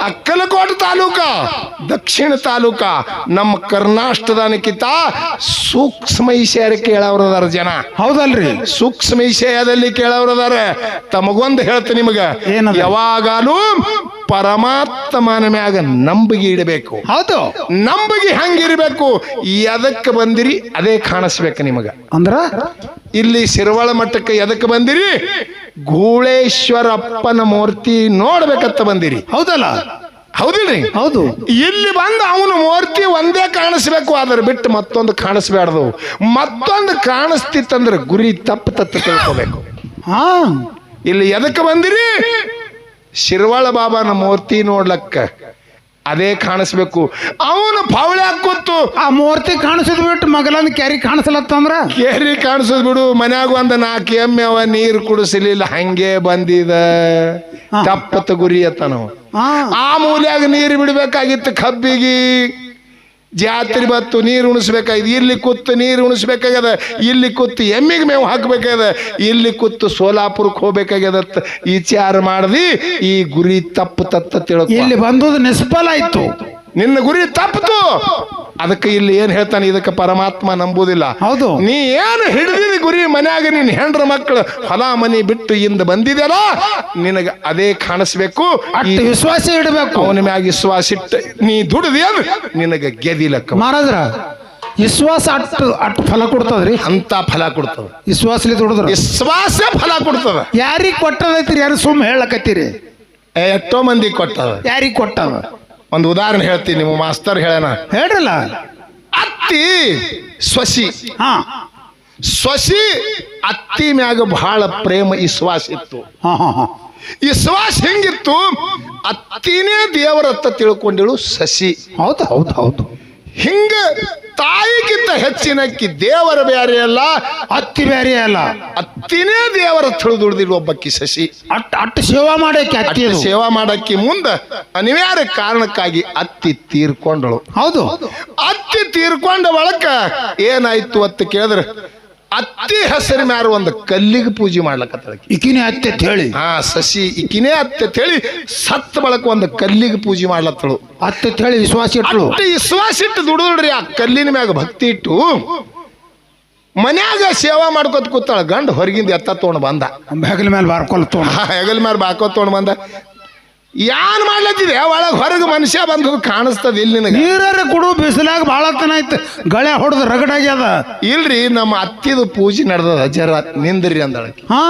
ಅಕ್ಕಲಕೋಟೆ ತಾಲೂಕ ದಕ್ಷಿಣ ತಾಲೂಕ ನಮ್ಮ ಕರ್ನಾಟಕದಾನಕ್ಕಿಂತ ಸೂಕ್ಷ್ಮ ವಿಷಯ ಕೇಳವ್ರದಾರ ಜನ. ಹೌದಲ್ರಿ? ಸೂಕ್ಷ್ಮ ವಿಷಯದಲ್ಲಿ ಕೇಳವ್ರದಾರ. ತಮಗೊಂದು ಹೇಳ್ತೀನಿ ನಿಮಗ, ಯಾವಾಗಲೂ ಪರಮಾತ್ಮನ ಮ್ಯಾಗ ನಂಬಿಕೆ ಇಡಬೇಕು. ಹೌದು. ನಂಬಿಕೆ ಹಂಗಿರ್ಬೇಕು. ಎದಕ್ಕೆ ಬಂದಿರಿ ಅದೇ ಕಾಣಿಸ್ಬೇಕು ನಿಮಗ. ಅಂದ್ರ ಇಲ್ಲಿ ಶಿರವಾಳ ಮಠಕ್ಕೆ ಎದಕ್ಕೆ ಬಂದಿರಿ? ಗೂಳೇಶ್ವರಪ್ಪನ ಮೂರ್ತಿ ನೋಡ್ಬೇಕಂತ ಬಂದಿರಿ. ಹೌದಲ್ಲ? ಹೌದಿಲ್ರಿ? ಹೌದು. ಇಲ್ಲಿ ಬಂದು ಅವನ ಮೂರ್ತಿ ಒಂದೇ ಕಾಣಿಸ್ಬೇಕು, ಅದ್ರ ಬಿಟ್ಟು ಮತ್ತೊಂದು ಕಾಣಿಸ್ಬಾರ್ದು. ಮತ್ತೊಂದು ಕಾಣಿಸ್ತಿತ್ತಂದ್ರೆ ಗುರಿ ತತ್ತ ತಿಳ್ಕೋಬೇಕು. ಹಾ, ಇಲ್ಲಿ ಎದಕ್ಕೆ ಬಂದಿರಿ? ಶಿರವಾಳ ಬಾಬಾನ ಮೂರ್ತಿ ನೋಡ್ಲಕ್ಕ ಅದೇ ಕಾಣಿಸ್ಬೇಕು. ಅವನು ಪವಳೆ ಕೂತು ಆ ಮೂರ್ತಿ ಕಾಣಿಸೋದ್ ಬಿಟ್ಟು ಮಗಲಂದ್ ಕ್ಯಾರಿ ಕಾಣಿಸಲತ್ತಂದ್ರ ಕೇರಿ ಕಾಣಿಸೋದ್ ಬಿಡು. ಮನ್ಯಾಗ ಒಂದ 4 ಎಮ್ಮೆ ಅವ, ನೀರು ಕುಡಿಸಲಿಲ್ಲ, ಹಂಗೆ ಬಂದಿದ ತಪ್ಪತ್ತ ಗುರಿ ಅತ್ತ ನಾವು. ಆ ಮೂಲ್ಯಾಗ ನೀರು ಬಿಡ್ಬೇಕಾಗಿತ್ತು. ಕಬ್ಬಿಗೆ ಜಾತ್ರೆ ಬತ್ತು, ನೀರು ಉಣಿಸ್ಬೇಕಾಗಿದೆ. ಇಲ್ಲಿ ಕೂತು ನೀರು ಉಣಿಸ್ಬೇಕಾಗ್ಯದ, ಇಲ್ಲಿ ಕೂತು ಎಮ್ಮಿಗೆ ಮೇವು ಹಾಕ್ಬೇಕಾಗ್ಯದ, ಇಲ್ಲಿ ಕೂತು ಸೋಲಾಪುರಕ್ಕೆ ಹೋಗ್ಬೇಕಾಗ್ಯದತ್ತ ವಿಚಾರ ಮಾಡ್ದಿ ಈ ಗುರಿ ತಪ್ಪು ತತ್ತ ತಿಳ್ಕೊ. ಇಲ್ಲಿ ಬಂದದ್ದು ನಿಷ್ಫಲ ಆಯ್ತು. ನಿನ್ನ ಗುರಿ ತಪ್ಪತು. ಅದಕ್ಕೆ ಇಲ್ಲಿ ಏನ್ ಹೇಳ್ತಾನೆ, ಇದಕ್ಕೆ ಪರಮಾತ್ಮ ನಂಬುದಿಲ್ಲ. ಹೌದು. ನೀ ಏನು ಹಿಡಿದಿದ ಗುರಿ ಮನ್ಯಾಗ ನಿನ್ ಹೆಂಡ್ರ ಮಕ್ಕಳು ಹೊಲ ಮನಿ ಬಿಟ್ಟು ಇಂದ ಬಂದಿದೆಯಲ್ಲ, ನಿನಗ ಅದೇ ಕಾಣಿಸ್ಬೇಕು. ಅಷ್ಟು ವಿಶ್ವಾಸ ಇಡಬೇಕು. ಅವನ ಮ್ಯಾಗ ವಿಶ್ವಾಸ ಇಟ್ಟು ನೀ ದುಡಿದೇನು ನಿನಗ ಗೆದಿಲಕ್ಕ. ಮಹಾರಾಜ್ರ, ವಿಶ್ವಾಸ ಅಟ್ಟು ಫಲ ಕೊಡ್ತದ್ರಿ. ಅಂತ ಫಲ ಕೊಡ್ತದ. ವಿಶ್ವಾಸಲಿ ದುಡಿದ್ರ ವಿಶ್ವಾಸ ಫಲ ಕೊಡ್ತದ. ಯಾರಿಗ್ ಕೊಟ್ಟದೈತಿರಿ? ಯಾರು ಸುಮ್ ಹೇಳಕತ್ತೀರಿ? ಎಷ್ಟೋ ಮಂದಿ ಕೊಟ್ಟದ. ಯಾರಿಗ್ ಕೊಟ್ಟದ? ಒಂದು ಉದಾಹರಣೆ ಹೇಳ್ತೀನಿ. ನಿಮ್ಮ ಮಾಸ್ತರ್ ಹೇಳೋಣ, ಹೇಳ್ರಲ್ಲ. ಅತ್ತಿ ಸೊಸಿ. ಹಾ, ಸೊಸಿ ಅತ್ತಿ ಮ್ಯಾಗ ಬಹಳ ಪ್ರೇಮ ವಿಶ್ವಾಸ ಇತ್ತು. ಹಾ, ಹಾ, ಹಾ. ವಿಶ್ವಾಸ ಹೆಂಗಿತ್ತು? ಅತ್ತಿನೇ ದೇವರತ್ತ ತಿಳ್ಕೊಂಡಿಳು ಸಸಿ. ಹೌದು, ಹೌದು, ಹೌದು. ಹಿಂಗ ತಾಯಿಗಿಂತ ಹೆಚ್ಚಿನಕ್ಕಿ ದೇವರ ಬೇರೆ ಅಲ್ಲ, ಅತ್ತಿ ಬೇರೆ ಅಲ್ಲ, ಅತ್ತಿನೇ ದೇವರ ತಿಳಿದುಳಿದಿಳು ಒಬ್ಬಕ್ಕಿ ಸಸಿ. ಅಟ್ಟು ಸೇವಾ ಮಾಡಕ್ಕೆ ಅತ್ತಿ ಸೇವಾ ಮಾಡಕ್ಕಿ ಮುಂದ ಅನಿವಾರ್ಯ ಕಾರಣಕ್ಕಾಗಿ ಅತ್ತಿ ತೀರ್ಕೊಂಡಳು. ಹೌದು. ಅತ್ತಿ ತೀರ್ಕೊಂಡ ಬಳಕ ಏನಾಯ್ತು ಅಂತ ಕೇಳಿದ್ರೆ, ಅತ್ತಿ ಹೆಸರು ಮ್ಯಾರ ಒಂದು ಕಲ್ಲಿಗೆ ಪೂಜೆ ಮಾಡ್ಲಕತ್ತ. ಇಕಿನೇ ಅತ್ತೆ ಹೇಳಿ. ಹಾ, ಸಸಿ ಇಕಿನೇ ಅತ್ತೆ ಹೇಳಿ ಸತ್ತ ಬಳಕ ಒಂದು ಕಲ್ಲಿಗೆ ಪೂಜೆ ಮಾಡ್ಲತ್ತಳು. ಅತ್ತೆ ಹೇಳಿ ವಿಶ್ವಾಸ ಇಟ್ಟಳು. ವಿಶ್ವಾಸ ಇಟ್ಟು ದುಡಿದ್ರಿ. ಆ ಕಲ್ಲಿನ ಮ್ಯಾಗ ಭಕ್ತಿ ಇಟ್ಟು ಮನ್ಯಾಗ ಸೇವಾ ಮಾಡ್ಕೊತ ಕೂತಾಳ. ಗಂಡ ಹೊರಗಿಂದ ಎತ್ತ ತೊಗೊಂಡು ಬಂದ, ಹೆಗಲ ಮೇಲೆ ಬಾರ್ಕೊಳ್ತು. ಹೆಗಲ ಮೇಲೆ ಬಾಕೋತ್ ತೊಗೊಂಡು ಬಂದ. ಯಾನ್ ಮಾಡ್ಲತ್ತಿದೆ ಒಳಗ ಹೊರಗ ಮನುಷ್ಯ ಬಂದು ಕಾಣಿಸ್ತದ. ಇಲ್ಲಿ ನಿನಗೆ ನೀರ ಕುಡು, ಬಿಸಿಲಾಗ ಬಾಳ ತನ ಆಯ್ತು, ಗಳೆ ಹೊಡೆದು ರಗಡಾಗ್ಯದ. ಇಲ್ರಿ, ನಮ್ಮ ಅತ್ತಿದು ಪೂಜೆ ನಡೆದದ, ಜರ ನಿಂದ್ರಿ ಅಂದಳಕಿ. ಹಾ,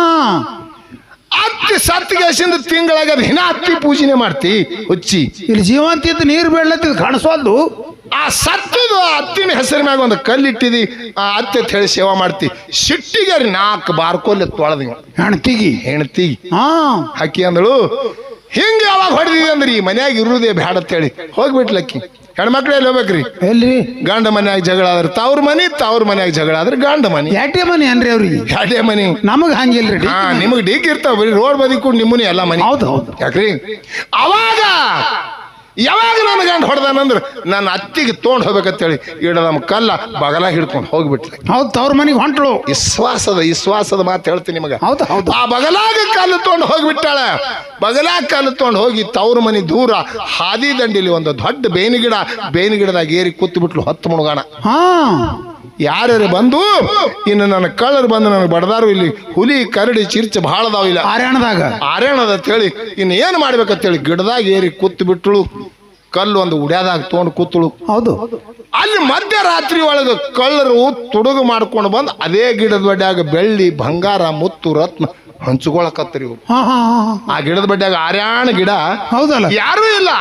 ಅತ್ತಿ ಸತ್ತಿಗೆಸಿಂದ ತಿಂಗಳಾಗದ ಹಿನ ಅತ್ತಿ ಪೂಜೆನೆ ಮಾಡ್ತಿ ಹುಚ್ಚಿ. ಇಲ್ಲಿ ಜೀವಂತ ಇದ್ದು ನೀರು ಬೀಳತ್ತಿದ್ ಕಾಣಿಸೋದು. ಆ ಸತ್ತದು ಅತ್ತಿನ ಹೆಸರು ಮ್ಯಾಗ ಒಂದು ಕಲ್ಲಿಟ್ಟಿದಿ, ಆ ಅತ್ತೆ ಹೇಳಿ ಸೇವಾ ಮಾಡ್ತಿ. ಸಿಟ್ಟಿಗೆ 4 ಬಾರ್ಕೊಲ್ಲಿ ತೊಳೆದಿ ಹೆಣ್ತಿಗಿ ಹಾ ಹಾಕಿ ಅಂದಳು. ಹಿಂಗೆ ಯಾವಾಗ ಹೊಡೆದಿದೆ ಅಂದ್ರಿ, ಮನ್ಯಾಗ ಇರುವುದೇ ಬ್ಯಾಡ ಅಂತೇಳಿ ಹೋಗ್ಬಿಟ್ಲಕ್ಕಿ. ಹೆಣ್ಮಕ್ಳು ಎಲ್ಲಿ ಹೋಗ್ಬೇಕ್ರಿ? ಎಲ್ರಿ? ಗಂಡ ಮನ್ಯಾಗ ಜಗಳ ಆದ್ರೆ ತವ್ರ ಮನಿ, ತವ್ರ ಮನ್ಯಾಗ ಜಗಳ ಆದ್ರೆ ಗಂಡ ಮನಿ. ಯಾಟೆ ಮನಿ ಅನ್ರಿ ಅವ್ರಿಗೆ? ಯಾಟೆ ಮನಿ. ನಮಗ್ ಹಂಗಿಲ್ರಿ. ಹಾ, ನಿಮಗ್ ಡೀಕ್ ಇರ್ತಾವ, ಬರೀ ರೋಡ್ ಬದಿಕೊಂಡು ನಿಮ್ಮನಿ ಎಲ್ಲ ಮನಿ. ಹೌದು, ಹೌದು. ಯಾಕ್ರಿ? ಅವಾಗ ಯಾವಾಗ ನನ್ನ ಗಂಡ ಹೊಡೆದಾನಂದ್ರ ನನ್ನ ಅತ್ತಿಗೆ ತೊಗೊಂಡು ಹೋಗ್ಬೇಕಂತೇಳಿ ನಮ್ಮ ಕಲ್ಲ ಬಗಲ ಹಿಡ್ಕೊಂಡು ಹೋಗ್ಬಿಟ್ಲ. ಹೌದು, ತವ್ರ ಮನಿಗೆ ಹೊಂಟಳು. ವಿಶ್ವಾಸದ ಮಾತು ಹೇಳ್ತೀನಿ ನಿಮಗ. ಹೌದು, ಹೌದು. ಆ ಬಗಲಾಗ ಕಲ್ಲು ತೊಗೊಂಡು ಹೋಗ್ಬಿಟ್ಟಾಳ. ಬಗಲಾಗ ಕಲ್ಲು ತೊಗೊಂಡು ಹೋಗಿ ತವ್ರ ಮನಿ ದೂರ ಹಾದಿ ದಂಡಿಲಿ ಒಂದು ದೊಡ್ಡ ಬೇವಿನ ಗಿಡದಾಗ ಏರಿ ಕೂತು ಬಿಟ್ಲು 10 ಮುಣಗಾಣ. ಹಾ, ಯಾರ್ಯಾರು ಬಂದು ಇನ್ನು ನನ್ನ ಕಳ್ಳರು ಬಂದು ನನಗೆ ಬಡದಾರು. ಇಲ್ಲಿ ಹುಲಿ ಕರಡಿ ಚಿರ್ಚ ಬಹಳ ಅದಾವ. ಇಲ್ಲ ಆರ್ಯಾಣದ ಅಂತೇಳಿ ಇನ್ನು ಏನು ಮಾಡ್ಬೇಕಂತೇಳಿ ಗಿಡದಾಗ ಏರಿ ಕೂತು ಬಿಟ್ಟಳು. ಕಲ್ಲು ಒಂದು ಉಡ್ಯಾದಾಗ ತೊಗೊಂಡು ಕೂತಳು. ಹೌದು. ಅಲ್ಲಿ ಮಧ್ಯರಾತ್ರಿ ಒಳಗೆ ಕಳ್ಳರು ತುಡುಗು ಮಾಡ್ಕೊಂಡು ಬಂದು ಅದೇ ಗಿಡದ ಬಡ್ಯಾಗ ಬೆಳ್ಳಿ, ಬಂಗಾರ, ಮುತ್ತು, ರತ್ನ ಹಂಚ್ಕೊಳಕತ್ತರಿ ಇವ್ರು. ಆ ಗಿಡದ ಬಡ್ಯಾಗ ಆರ್ಯಾಣ ಗಿಡ. ಹೌದಲ್ಲ, ಯಾರು ಇಲ್ಲ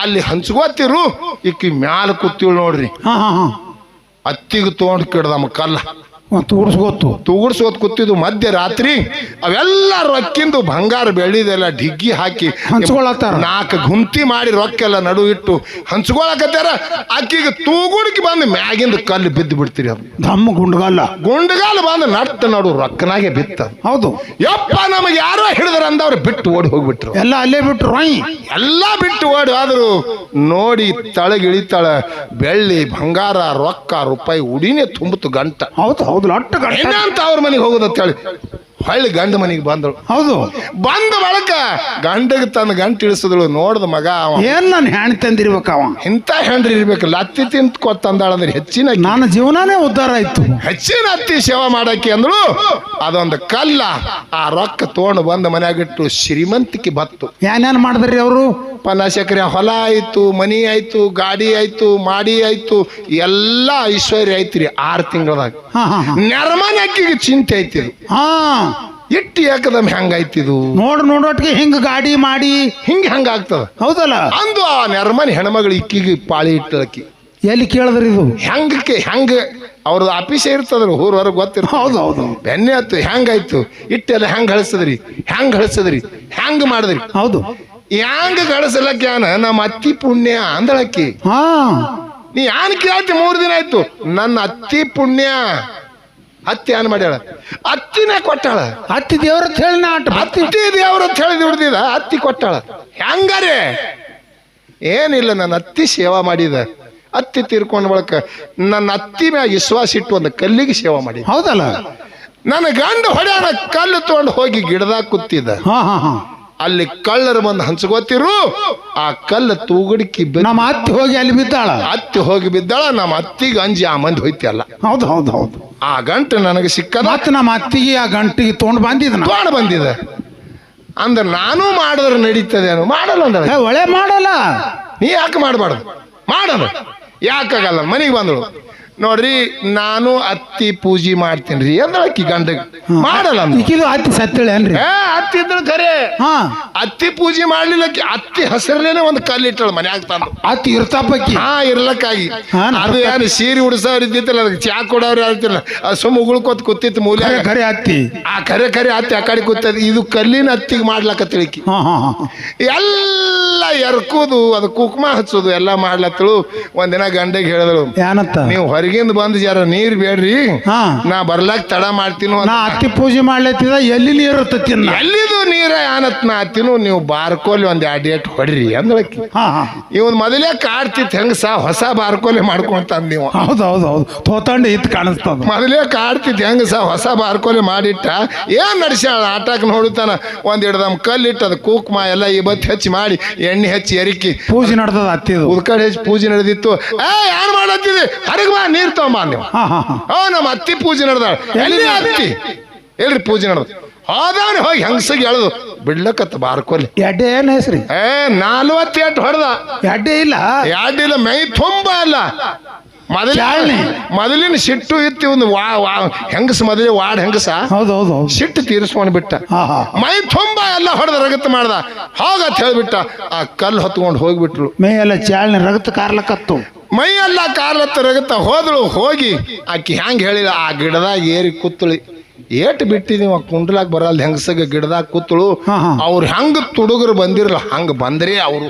ಅಲ್ಲಿ ಹಂಚ್ಕೋತಿರು. ಇಕ್ಕಿ ಮ್ಯಾಲ ಕೂತಿಳು ನೋಡ್ರಿ. ಅತ್ತಿಗೆ ತೊಗೊಂಡು ಕಿಡ್ದಮ್ಮ ಕಲ್ಲ ತೂಗುಡ್ಸ್ಕೋತ್ ಕೂತಿದ್ದು. ಮಧ್ಯರಾತ್ರಿ ಅವೆಲ್ಲ ರೊಕ್ಕಿಂದು ಬಂಗಾರ ಬೆಳ್ಳಿದೆಲ್ಲ ಡಿಗ್ಗಿ ಹಾಕಿ 4 ಗುಂತಿ ಮಾಡಿ ರೊಕ್ಕೆಲ್ಲ ನಡು ಇಟ್ಟು ಹಂಚ್ಕೊಳಕತ್ತಾರ. ಅಕ್ಕಿಗೆ ತೂಗುಡ್ಕಿ ಬಂದು ಮ್ಯಾಗಿಂದ ಕಲ್ಲು ಬಿದ್ದು ಬಿಡ್ತೀರಿ. ಅದು ದಮ್ಮ ಗುಂಡಗಾಲ ಬಂದು ನಟ್ಟ ನಡು ರೊಕ್ಕನಾಗೆ ಬಿತ್ತ. ಹೌದು. ಯಪ್ಪ, ನಮಗೆ ಯಾರೋ ಹಿಡಿದ್ರ ಅಂದವ್ರು ಬಿಟ್ಟು ಓಡಿ ಹೋಗ್ಬಿಟ್ರು. ಎಲ್ಲ ಅಲ್ಲೇ ಬಿಟ್ರು. ಎಲ್ಲ ಬಿಟ್ಟು ಓಡಿ ಆದ್ರು ನೋಡಿ ತಳಗಿಳಿತಾಳ. ಬೆಳ್ಳಿ, ಬಂಗಾರ, ರೊಕ್ಕ, ರೂಪಾಯಿ ಉಡಿನೇ ತುಂಬಿತು ಗಂಟ. ಹೌದು, ಹೌದು. ಅಂತ ಅವ್ರ ಮನೆಗೆ ಹೋಗೋದಂತ ಹೇಳಿ ಹೊಳ್ಳಿ ಗಂಡ ಮನೆಗೆ ಬಂದಳು. ಹೌದು. ಬಂದ ಬಳಕ ಗಂಡಗೆ ತನ್ನ ಗಂಟು ಇಳಿಸಿದಳು. ನೋಡ್ದ ಮಗ ಅವ ಏನ್ ನಾನು ಹೆಣ್ ತಂದಿರ್ಬೇಕ ಅವ ಇಂಥ ಹೆಂಡ್ರಿ ಇರ್ಬೇಕು. ಲತ್ತಿ ತಿಂತ ಕೊತ್ತಂದಾಳಂದ್ರೆ ಹೆಚ್ಚಿನ ನನ್ನ ಜೀವನಾನೇ ಉದ್ಧಾರ ಆಯ್ತು. ಹೆಚ್ಚಿನ ಅತ್ತಿ ಸೇವಾ ಮಾಡಕ್ಕೆ ಅಂದಳು. ಅದೊಂದು ಕಲ್ಲ ಆ ರೊಕ್ಕ ತಗೊಂಡು ಬಂದ ಮನ್ಯಾಗಿಟ್ಟು ಶ್ರೀಮಂತಿಕೆ ಬತ್ತು. ಏನೇನ್ ಮಾಡಿದ್ರಿ ಅವರು? ಪನ್ನಾಸ್ ಎಕರೆ ಹೊಲ ಆಯ್ತು, ಮನಿ ಆಯ್ತು, ಗಾಡಿ ಆಯ್ತು, ಮಾಡಿ ಆಯ್ತು, ಎಲ್ಲ ಐಶ್ವರ್ಯ ಐತ್ರಿ 6 ತಿಂಗಳದಾಗ. ನೆರಮನೆ ಅಕ್ಕಿಗೆ ಚಿಂತೆ ಐತಿದು. ಇಟ್ಟು ಯಾಕದಮ್ ಹೆಂಗ ಐತಿದು ನೋಡೋಟ್ಗೆ ಹಿಂಗ ಗಾಡಿ ಮಾಡಿ ಹೆಂಗ ಆಗ್ತದ. ಹೌದಲ್ಲ ಅಂದು ಆ ನೆರಮನೆ ಹೆಣ್ಮಗಳು ಇಕ್ಕಿಗೆ ಪಾಳಿ ಇಟ್ಟಳಕ್ಕಿ. ಎಲ್ಲಿ ಕೇಳಿದ್ರಿ ಇದು? ಹೆಂಗ ಅವ್ರದ್ದು ಆಫೀಸ್ ಇರ್ತದ್ರ ಊರ್ ಹೊರಗೆ ಗೊತ್ತಿರ. ಹೌದು ಹೌದು. ಬೆನ್ನೆ ಆಯ್ತು ಹೆಂಗಾಯ್ತು ಇಟ್ಟೆಲ್ಲ ಹೆಂಗ್ ಗಳಿಸದ್ರಿ ಹೆಂಗ್ ಮಾಡಿದ್ರಿ. ಹೌದು. ಹೆಂಗ ಗಳಿಸಲಕ್ಯಾನ ನಮ್ಮ ಅತ್ತಿ ಪುಣ್ಯ ಅಂದಳಕ್ಕಿ. ನೀ ಯಾನ್ ಕೇಳ್ತಿ 3 ದಿನ ಆಯ್ತು. ನನ್ನ ಅತ್ತಿ ಪುಣ್ಯ. ಅತ್ತಿ ಏನ್ ಮಾಡ್ಯಾಳ? ಅತ್ತಿನೇ ಕೊಟ್ಟಾಳ. ಅತ್ತಿ ದೇವ್ರ ಹೇಳಿ ಅತ್ತಿ ದೇವ್ರ ಹೇಳಿ ದುಡ್ದಿದ ಅತ್ತಿ ಕೊಟ್ಟಾಳ. ಹೆಂಗಾರೆ ಏನಿಲ್ಲ, ನನ್ನ ಅತ್ತಿ ಸೇವಾ ಮಾಡಿದ. ಅತ್ತಿ ತೀರ್ಕೊಂಡ ಬಳಕ ನನ್ನ ಅತ್ತಿ ಮ್ಯಾಗ ವಿಶ್ವಾಸ ಇಟ್ಟು ಒಂದು ಕಲ್ಲಿಗೆ ಸೇವಾ ಮಾಡಿ. ಹೌದಲ್ಲ. ನನ್ನ ಗಂಡ ಹೊಡ್ಯಾನ ಕಲ್ಲು ತಗೊಂಡು ಹೋಗಿ ಗಿಡದಾಗ ಕೂತಿದ್ದ. ಅಲ್ಲಿ ಕಳ್ಳರು ಬಂದು ಹಂಚ್ಕೋತಿರು. ಆ ಕಲ್ಲು ತೂಗುಡಿಕಿ ನಮ್ಮ ಅತ್ತಿ ಹೋಗಿ ಅಲ್ಲಿ ಬಿದ್ದಾಳ. ಅತ್ತಿ ಹೋಗಿ ಬಿದ್ದಾಳ. ನಮ್ಮ ಅತ್ತಿಗೆ ಅಂಜಿ ಆ ಮಂದಿ ಹೋಯ್ತಿಯಲ್ಲ. ಹೌದು ಹೌದು ಹೌದು. ಆ ಗಂಟು ನನಗೆ ಸಿಕ್ಕದ. ಮತ್ತೆ ನಮ್ಮ ಅತ್ತಿಗೆ ಆ ಗಂಟಿಗೆ ತೊಗೊಂಡು ಬಂದಿದೆ ಅಂದ್ರೆ ನಾನು ಮಾಡಿದ್ರೆ ನಡೀತದೆ ಅನ್ನೋ. ಮಾಡಲ್ಲ ಅಂದ್ರೆ ಒಳ್ಳೆ ಮಾಡಲ್ಲ. ನೀ ಯಾಕೆ ಮಾಡಬಾರ್ದು? ಮಾಡೋದು ಯಾಕಾಗಲ್ಲ. ಮನೆಗೆ ಬಂದಳು. ನೋಡ್ರಿ ನಾನು ಅತ್ತಿ ಪೂಜೆ ಮಾಡ್ತೀನಿ ಅಂದಳಕ್ಕಿ ಗಂಡಗೆ. ಮಾಡಲ್ಲ ಅತ್ತಿ ಸತ್ತಳೆ ಅನ್ರಿ. ಅತ್ತಿ ಇದ್ರು ಖರೆ. ಅತ್ತಿ ಪೂಜೆ ಮಾಡ್ಲಿಲ್ಲಕ್ಕಿ ಅತ್ತಿ ಹೆಸರಲ್ಲೇನೆ ಒಂದು ಕಲ್ಲಿಟ್ಟಳು ಮನ್ಯಾಗ ತಂದು. ಅತ್ತಿ ಇರ್ತಾಪಕ್ಕಿ ಇರ್ಲಕ್ಕಾಗಿ. ಅದು ಏನು ಸೀರೆ ಉಡ್ಸೋರು ಇದ್ದಿತ್ತಲ್ಲ, ಅದಕ್ಕೆ ಚಾ ಕೊಡೋರು ಹೇಳ್ತಿಲ್ಲ, ಅದು ಸುಮ್ಮ ಉಗುಳ್ಕೊತ್ ಕೂತಿತ್ತು ಮೂಲೆ. ಖರೆ ಅತ್ತಿ ಆ ಖರೆ ಅತ್ತಿ ಆ ಕಡೆ ಕೂತದ. ಇದು ಕಲ್ಲಿನ ಅತ್ತಿಗೆ ಮಾಡ್ಲಕತ್ತಿಳಿಕಿ. ಎಲ್ಲ ಎರ್ಕೋದು, ಅದು ಕುಕ್ಮ ಹಚ್ಚೋದು ಎಲ್ಲ ಮಾಡ್ಲತ್ತಳು. ಒಂದಿನ ಗಂಡಗೆ ಹೇಳಿದಳು, ಏನಂತ? ನೀವು ಹೊರಗಿಂದ ಬಂದು ಜರ ನೀರ್ ಬೇಡ್ರಿ, ನಾ ಬರ್ಲಾಕ್ ತಡ ಮಾಡ್ತೀನೋ. ನಾ ಅತ್ತಿ ಪೂಜೆ ಮಾಡ್ಲತ್ತಿದ ಎಲ್ಲಿ ನೀರು ಇರ್ತತಿ? ಎಲ್ಲಿದು ನೀರ ಆನತ್ ನಾ ಅತ್ತಿನು. ನೀವು ಬಾರ್ಕೋಲಿ ಒಂದ್ 2 ಏಟ್ ಹೊಡ್ರಿ ಅಂದಳಕ್ಕಿ. ಇವನ್ ಮೊದಲೇ ಕಾಡ್ತಿತ್ ಹೆಂಗಸ, ಹೊಸ ಬಾರ್ಕೋಲಿ ಮಾಡ್ಕೊಂತಂದ್ ನೀವು. ಹೌದು ಹೌದು ಹೌದು. ತೋತಂಡು ಇತ್ ಕಾಣಿಸ್ತದ. ಮೊದಲೇ ಕಾಡ್ತಿತ್ ಹೆಂಗಸ, ಹೊಸ ಬಾರ್ಕೋಲಿ ಮಾಡಿಟ್ಟ. ಏನ್ ನಡ್ಸ್ಯಾಳ ಆಟಕ್ ನೋಡುತ್ತಾನ. ಒಂದ್ ಹಿಡ್ದಮ್ ಕಲ್ಲಿಟ್ಟು ಅದ್ ಕುಕ್ಮ ಎಲ್ಲ ಇವತ್ತು ಹೆಚ್ಚಿ ಮಾಡಿ ಎಣ್ಣೆ ಹಚ್ಚಿ ಎರಿಕಿ ಪೂಜೆ ನಡ್ದದ. ಅತ್ತಿದು ಉದ್ಕಡೆ ಹೆಚ್ಚಿ ಪೂಜೆ ನಡೆದಿತ್ತು. ಏನ್ ಮಾಡತ್ತಿದೆ? ಹೊರಗೆ ಬಾ ನೀರ್ ತಗೊಂಬ ನೀವು. ನಮ್ಮ ಅತ್ತಿ ಪೂಜೆ ನಡೆದಾಳ. ಎಲ್ಲಿ ಅತ್ತಿ? ಎಲ್ರಿ ಪೂಜೆ ನಡೆದ. ಹೋದವನು ಹೋಗಿ ಹೆಂಗಸಿಗೆ ಎಳೆದು ಬಿಡ್ಲಕತ್ತ ಬಾರ್ಕೋಲಿ. ಎಡ್ಡೆ ಏನ್ ಹೆಸ್ರಿ? 48 ಹೊಡೆದ. ಎಡ್ಡೆ ಇಲ್ಲ ಮೈ ತುಂಬ ಅಲ್ಲ. ಮೊದಲಿನ ಸಿಟ್ಟು ಇತ್ತು. ಒಂದು ಹೆಂಗಸ ಮೊದಲೇ ವಾಡ್ ಹೆಂಗಸ. ಹೌದೌದು. ಸಿಟ್ಟು ತೀರಿಸ್ಕೊಂಡ್ ಬಿಟ್ಟ. ಮೈ ತುಂಬ ಎಲ್ಲ ಹೊಡೆದ ರಗತ್ ಮಾಡ್ದ. ಹೋಗತ್ ಹೇಳ್ಬಿಟ್ಟ. ಆ ಕಲ್ಲು ಹೊತ್ಕೊಂಡು ಹೋಗ್ಬಿಟ್ರು. ಮೈ ಎಲ್ಲ ಚಾಳ್ನಿ ರಗತ್ ಕಾರ್ಲಕತ್ತು. ಮೈ ಎಲ್ಲ ಕಾರ್ಲತ್ತ ರಗತ್ತ ಹೋದಳು. ಹೋಗಿ ಆಕಿ ಹೆಂಗ್ ಹೇಳಿಲ್ಲ, ಆ ಗಿಡದಾಗ ಏರಿ ಕೂತಳಿ. ಏಟ್ ಬಿಟ್ಟಿದೀವ ಕುಂಡ್ಲಾಕ್ ಬರಲ್ಲ ಹೆಂಗಸಗ ಗಿಡದಾಗ ಕೂತಳು. ಅವ್ರು ಹೆಂಗ ತುಡುಗರು ಬಂದಿರಲ್ಲ ಹಂಗ ಬಂದ್ರಿ ಅವರು.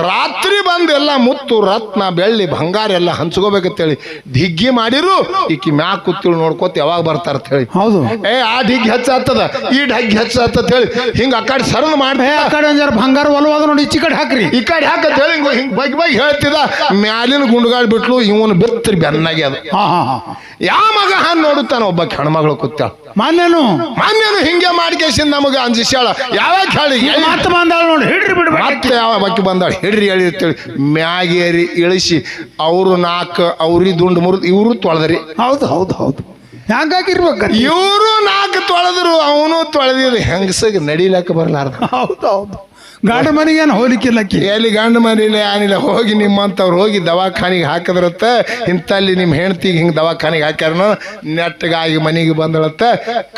ರಾತ್ರಿ ಬಂದು ಎಲ್ಲ ಮುತ್ತು ರತ್ನ ಬೆಳ್ಳಿ ಬಂಗಾರ ಎಲ್ಲ ಹಂಚ್ಕೋಬೇಕಂತೇಳಿ ಡಿಗ್ಗಿ ಮಾಡಿರು. ಈಕಿ ಮ್ಯಾಕ್ ಕೂತಿಳು ನೋಡ್ಕೋತ ಯಾವಾಗ ಬರ್ತಾರ ಅಂತ ಹೇಳಿ. ಹೌದು. ಆ ಡಿಗ್ಗಿ ಹೆಚ್ಚಾಗ್ತದ, ಈ ಡಗ್ಗಿ ಹೆಚ್ಚಾಗ್ತದ ಹೇಳಿ ಹಿಂಗ ಆ ಕಡೆ ಸರದ್ ಮಾಡಿ ಆ ಕಡೆ ಬಂಗಾರ ಒಲವಾದ ನೋಡಿ ಈಚಿ ಕಡೆ ಹಾಕ್ರಿ, ಈ ಕಡೆ ಹಾಕತ್ ಹೇಳಿ ಹಿಂಗ್ ಬಗ್ಗೆ ಹೇಳ್ತಿದ. ಮ್ಯಾಲಿನ ಗುಂಡ್ಗಾಡ್ ಬಿಟ್ಲು. ಇವನು ಬೆತ್ತರಿ ಬೆನ್ನಾಗಿ ಅದು. ಯಾವ ಮಗ ಹಾನ್ ನೋಡುತ್ತಾನ? ಒಬ್ಬ ಹೆಣ್ಮಗಳು ಕೂತಾಳ. ಮಾನ್ಯನು ಹಿಂಗೆ ಮಾಡ್ಕೇಸಿಂದ ನಮಗ ಅಂಜಿಸ್ಯಾಳ. ಯಾವಾಗ ಹೇಳಿ ಮತ್ತೆ ಬಂದಾಳ ನೋಡಿ, ಹಿಡ್ರಿ ಬಿಡ್ರಿ. ಮತ್ತೆ ಯಾವ ಬಕ್ಕಿ ಬಂದಾಳ, ಹಿಡ್ರಿ ಹೇಳಿ ಅಂತೇಳಿ ಮ್ಯಾಗೇರಿ ಇಳಿಸಿ ಅವರು 4 ಅವ್ರಿ ದುಂಡು ಮುರಿದು ಇವರು ತೊಳೆದ್ರಿ. ಹೌದು ಹೌದು ಹೌದು. ಹೆಂಗಾಗಿರ್ಬೇಕ? ಇವರು 4 ತೊಳೆದ್ರು, ಅವನು ತೊಳೆದಿದ್ರು. ಹೆಂಗಸಿಗೆ ನಡಿಲಕ್ಕ ಬರ್ಲಾರ್ದ. ಹೌದು ಹೌದು. ಗಂಡ ಮನೆಗೇನು ಹೋಲಿಕ್ಕಿಲ್ಲಕ್ಕಿ. ಎಲ್ಲಿ ಗಂಡ ಮನೇಲಿ ಏನಿಲ್ಲ. ಹೋಗಿ ನಿಮ್ಮಂತವ್ರು ಹೋಗಿ ದವಾಖಾನಿಗೆ ಹಾಕಿದ್ರತ್ತ. ಇಂತಲ್ಲಿ ನಿಮ್ಮ ಹೆಂಡತಿಗೆ ಹಿಂಗೆ ದವಾಖಾನಿಗೆ ಹಾಕ್ಯಾರನೋ ನೆಟ್ಟಗಾಗಿ ಮನೆಗೆ ಬಂದಳತ್ತ.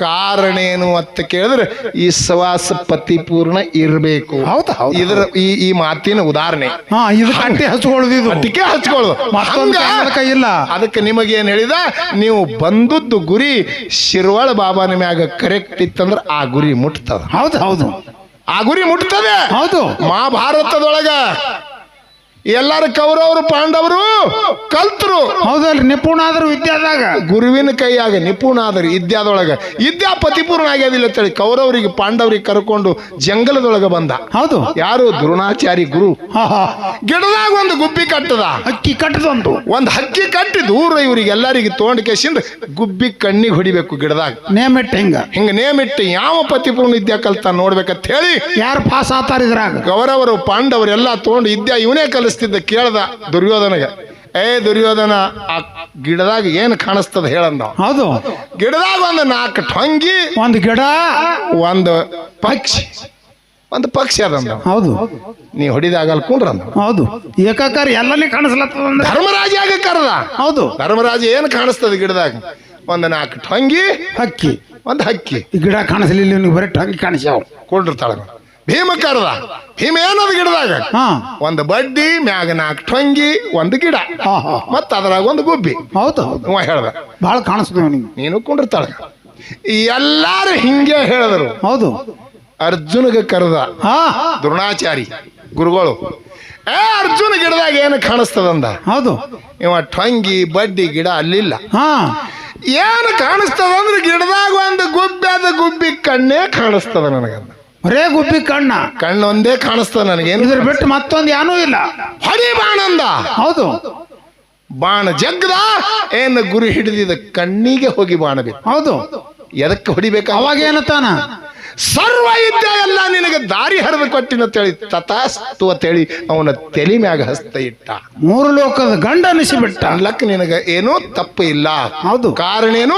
ಕಾರಣ ಏನು ಅಂತ ಕೇಳಿದ್ರೆ ವಿಶ್ವಾಸ ಪತಿಪೂರ್ಣ ಇರಬೇಕು. ಹೌದು ಹೌದು. ಇದ್ರ ಈ ಮಾತಿನ ಉದಾಹರಣೆ. ಇದು ಕಟ್ಟಿ ಹಚ್ಕೊಳ್ಳೋದು, ಅಟ್ಟಿಕೆ ಹಚ್ಕೊಳ್ಳೋದು ಇಲ್ಲ. ಅದಕ್ಕೆ ನಿಮಗೇನು ಹೇಳಿದ, ನೀವು ಬಂದದ್ದು ಗುರಿ ಶಿರ್ವಾಳ ಬಾಬಾನ ಮ್ಯಾಗ ಕರೆಕ್ಟ್ ಇತ್ತಂದ್ರೆ ಆ ಗುರಿ ಮುಟ್ತದ. ಹೌದು ಹೌದು. ಆ ಗುರಿ ಮುಟ್ತದೆ. ಹೌದು. ಮಹಾಭಾರತದೊಳಗ ಎಲ್ಲಾರು ಕೌರವರು ಪಾಂಡವರು ಕಲ್ತರು. ಹೌದಲ್ರಿ, ನಿಪುಣ ಆದ್ರು ವಿದ್ಯಾದಾಗ. ಗುರುವಿನ ಕೈಯಾಗ ನಿಪುಣ ಆದ್ರಿ ವಿದ್ಯಾದೊಳಗ. ವಿದ್ಯಾ ಪತಿಪೂರ್ಣ ಆಗ್ಯದಿಲ್ಲ ಅಂತೇಳಿ ಕೌರವರಿಗೆ ಪಾಂಡವರಿಗೆ ಕರ್ಕೊಂಡು ಜಂಗಲದೊಳಗ ಬಂದ. ಹೌದು. ಯಾರು? ದ್ರೋಣಾಚಾರಿ ಗುರು. ಗಿಡದಾಗ ಒಂದು ಗುಬ್ಬಿ ಕಟ್ಟದ, ಅಕ್ಕಿ ಕಟ್ಟದೊಂದು ಒಂದ್ ಹಕ್ಕಿ ಕಟ್ಟಿ ದೂರ ಇವ್ರಿಗೆ ಎಲ್ಲರಿಗೆ ತಗೊಂಡ್ ಕೇಸಿಂದ ಗುಬ್ಬಿ ಕಣ್ಣಿಗೆ ಹೊಡಿಬೇಕು. ಗಿಡದಾಗ ನೇಮಿಟ್ಟು ಹಿಂಗ ನೇಮಿಟ್ಟು ಯಾವ ಪತಿಪೂರ್ಣ ವಿದ್ಯಾ ಕಲ್ತ ನೋಡ್ಬೇಕಂತ ಹೇಳಿ ಯಾರು ಪಾಸ್ ಆತಾರ ಇದ್ರಾಗ? ಕೌರವರು ಪಾಂಡವರು ಎಲ್ಲಾ ತಗೊಂಡು ವಿದ್ಯಾ ಇವನೇ ಕಲಿಸ್ತಿದ್ದ. ಕೇಳ್ದ ದುರ್ಯೋಧನಗೆ, ದುರ್ಯೋಧನ, ಆ ಗಿಡದಾಗ ಏನ್ ಕಾಣಿಸ್ತದ ಹೇಳಂದ. ಹೌದು. ಗಿಡದಾಗ ಒಂದು 4 ಟೊಂಗಿ, ಒಂದು ಗಿಡ, ಒಂದು ಪಕ್ಷಿ ಅದಂದ. ಹೌದು. ನೀ ಹೊಡಿದಾಗ ಅಲ್ಕೊಂಡ್ರಂದ. ಹೌದು. ಏಕಾಕಾರ ಎಲ್ಲನೇ ಕಾಣಿಸ್ಲತ್ತದ. ಧರ್ಮರಾಜ ಆಗ ಕರೆದ. ಹೌದು. ಧರ್ಮರಾಜ ಏನ್ ಕಾಣಿಸ್ತದ ಗಿಡದಾಗ? ಒಂದು 4 ಟೊಂಗಿ, ಹಕ್ಕಿ, ಒಂದು ಹಕ್ಕಿ. ಈ ಗಿಡ ಕಾಣಿಸ್ಲಿಲ್ಲ, ನೀವು ಬರೀ ಟೊಂಗಿ ಕಾಣಿಸ್ಯಾವ. ಕೊಂಡಿರ್ತಾಳ. ಭೀಮ ಕರೆದ. ಭೀಮ ಏನದು ಗಿಡದಾಗ? ಒಂದು ಬಡ್ಡಿ, ಮ್ಯಾಗ 4 ಟೊಂಗಿ, ಒಂದು ಗಿಡ, ಮತ್ತ ಅದ್ರಾಗ ಒಂದು ಗುಬ್ಬಿ. ಹೌದು. ಹೇಳ್ದ ಬಹಳ ಕಾಣಿಸ್ತದ. ನೀನು ಕೊಂಡಿರ್ತಾಳ. ಎಲ್ಲಾರು ಹಿಂಗೆ ಹೇಳಿದ್ರು. ಹೌದು. ಅರ್ಜುನಗೆ ಕರೆದ ದ್ರೋಣಾಚಾರಿ ಗುರುಗಳು. ಅರ್ಜುನ ಗಿಡದಾಗ ಏನು ಕಾಣಿಸ್ತದಂದ. ಹೌದು. ಇವ ಟೊಂಗಿ ಬಡ್ಡಿ ಗಿಡ ಅಲ್ಲಿಲ್ಲ. ಏನು ಕಾಣಿಸ್ತದ ಅಂದ್ರೆ ಗಿಡದಾಗ ಒಂದು ಗುಬ್ಬಿ, ಅದ ಗುಬ್ಬಿ ಕಣ್ಣೇ ಕಾಣಿಸ್ತದ ನನಗಂದ. ಬರೇ ಗುಬ್ಬಿ ಕಣ್ಣು ಒಂದೇ ಕಾಣಿಸ್ತದ ನನಗೇನು. ಇದ್ರ ಬಿಟ್ಟು ಮತ್ತೊಂದು ಏನೂ ಇಲ್ಲ. ಹೊಡಿ ಬಾಣಂದ. ಹೌದು. ಬಾಣ ಜಗ್ಗದ, ಏನು ಗುರಿ ಹಿಡಿದಿದ ಕಣ್ಣಿಗೆ ಹೋಗಿ ಬಾಣ ಬೇಕು. ಹೌದು. ಎದಕ್ಕೆ ಹೊಡಿಬೇಕು? ಅವಾಗ ಏನತ್ತಾನ? ಸರ್ವ ಇದ್ದ ಎಲ್ಲ ನಿನಗೆ ದಾರಿ ಹರಿದು ಕೊಟ್ಟಿನಂತೇಳಿ ತಥಾಸ್ತು ಅಂತೇಳಿ ಅವನ ತಲೆ ಮ್ಯಾಗ ಹಸ್ತ ಇಟ್ಟ. 3 ಲೋಕದ ಗಂಡ ಅನಿಸಿಬಿಟ್ಟ. ಅನ್ಲಕ್ಕ ನಿನಗೆ ಏನೂ ತಪ್ಪು ಇಲ್ಲ. ಹೌದು. ಕಾರಣ ಏನು?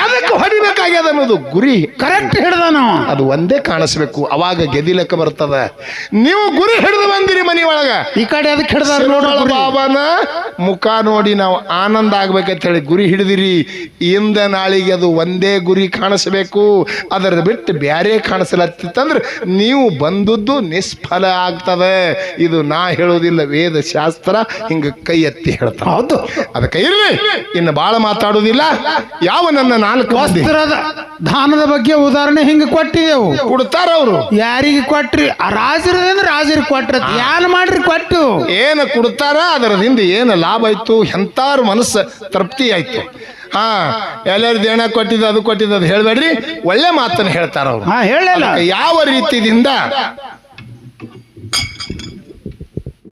ಎದಕ್ಕೆ ಹೊಡಿಬೇಕಾಗ್ಯದ ಅನ್ನೋದು ಗುರಿ ಕರೆಕ್ಟ್ ಹಿಡ್ದ ನಾವು. ಅದು ಒಂದೇ ಕಾಣಿಸ್ಬೇಕು, ಅವಾಗ ಗೆದಿಲಕ್ಕ ಬರ್ತದ. ನೀವು ಗುರಿ ಹಿಡಿದು ಬಂದಿರಿ ಮನಿ ಒಳಗ, ಈ ಕಡೆ ಅದಕ್ಕೆ ಹಿಡ್ದಾರ ನೋಡ. ಬಾಬಾನ ಮುಖ ನೋಡಿ ನಾವು ಆನಂದ ಆಗ್ಬೇಕಂತ ಹೇಳಿ ಗುರಿ ಹಿಡಿದಿರಿ. ಇಂದ ನಾಳಿಗೆ ಅದು ಒಂದೇ ಗುರಿ ಕಾಣಿಸ್ಬೇಕು. ಅದರ ಬಿಟ್ಟು ಬ್ಯಾರೆ ಕಾಣಿಸಲತ್ತಿತ್ತಂದ್ರೆ ನೀವು ಬಂದದ್ದು ನಿಷ್ಫಲ ಆಗ್ತದೆ. ಇದು ನಾ ಹೇಳೋದಿಲ್ಲ, ವೇದ ಶಾಸ್ತ್ರ ಹಿಂಗ ಕೈ ಎತ್ತಿ ಹೇಳ್ತ. ಹೌದು. ಅದಕ್ಕೆ ಇರ್ಲಿ, ಇನ್ನು ಬಾಳ ಮಾತಾಡುವುದಿಲ್ಲ. ಯಾವ ನನ್ನ 4 ವಸ್ತ್ರದ ದಾನದ ಬಗ್ಗೆ ಉದಾಹರಣೆ ಹಿಂಗ ಕೊಟ್ಟಿದೆವು. ಕೊಡ್ತಾರ ಅವರು. ಯಾರಿಗೆ ಕೊಟ್ರಿ? ರಾಜರಿಂದ ರಾಜರಿಗೆ ಕೊಟ್ರ. ಯಾನ್ ಮಾಡ್ರಿ ಕೊಟ್ಟು ಏನು ಕೊಡ್ತಾರ, ಅದರದಿಂದ ಏನು ಲಾಭ ಆಯ್ತು, ಎಂತಾರು ಮನಸ್ಸು ತೃಪ್ತಿ ಆಯ್ತು. ಎಲ್ಲರೂ ದೇಣ ಕೊಟ್ಟಿದ್ದು, ಅದು ಕೊಟ್ಟಿದ್ದು, ಅದು ಹೇಳ್ಬೇಡ್ರಿ. ಒಳ್ಳೆ ಮಾತನ್ನ ಹೇಳ್ತಾರ ಅವ್ರು. ಹೇಳಲ್ಲ. ಯಾವ ರೀತಿಯಿಂದ